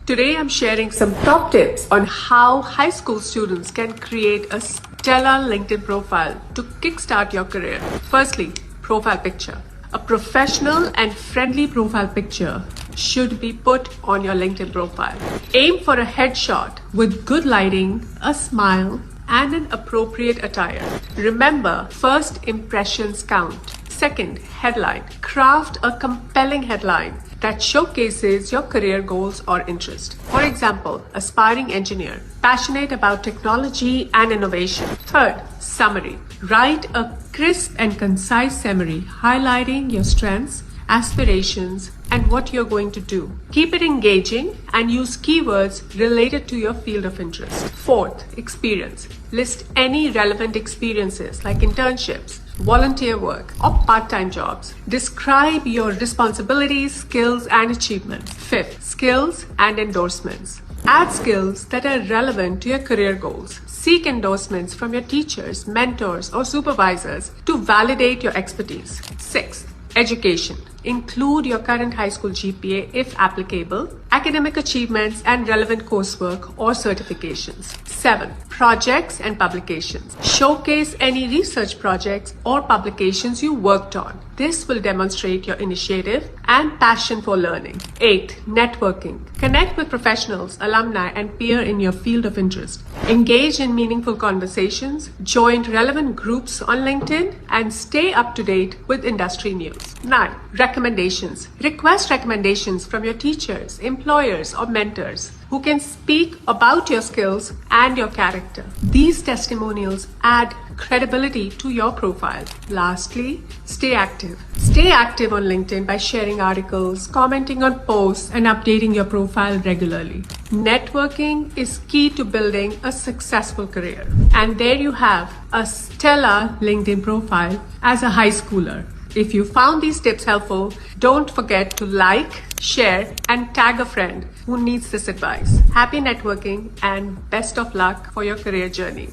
Today I'm sharing some top tips on how high school students can create a stellar LinkedIn profile to kickstart your career. Firstly, profile picture. A professional and friendly profile picture should be put on your LinkedIn profile. Aim for a headshot with good lighting, a smile, and an appropriate attire. Remember, first impressions count. Second, headline. Craft a compelling headline that showcases your career goals or interest. For example, aspiring engineer, passionate about technology and innovation. Third, summary. Write a crisp and concise summary highlighting your strengths, aspirations, and what you're going to do. Keep it engaging and use keywords related to your field of interest. Fourth, experience. List any relevant experiences like internships, volunteer work, or part-time jobs. Describe your responsibilities, skills, and achievements. Fifth, skills and endorsements. Add skills that are relevant to your career goals. Seek endorsements from your teachers, mentors, or supervisors to validate your expertise. Sixth, education. Include your current high school GPA if applicable, academic achievements, and relevant coursework or certifications. 7. Projects and publications. Showcase any research projects or publications you worked on. This will demonstrate your initiative and passion for learning. 8. Networking. Connect with professionals, alumni, and peers in your field of interest. Engage in meaningful conversations, join relevant groups on LinkedIn, and stay up to date with industry news. 9. Recommendations. Request recommendations from your teachers, employers, or mentors who can speak about your skills and your character. These testimonials add credibility to your profile. Lastly, stay active. Stay active on LinkedIn by sharing articles, commenting on posts, and updating your profile regularly. Networking is key to building a successful career. And there you have a stellar LinkedIn profile as a high schooler. If you found these tips helpful, don't forget to like, share, and tag a friend who needs this advice. Happy networking and best of luck for your career journey.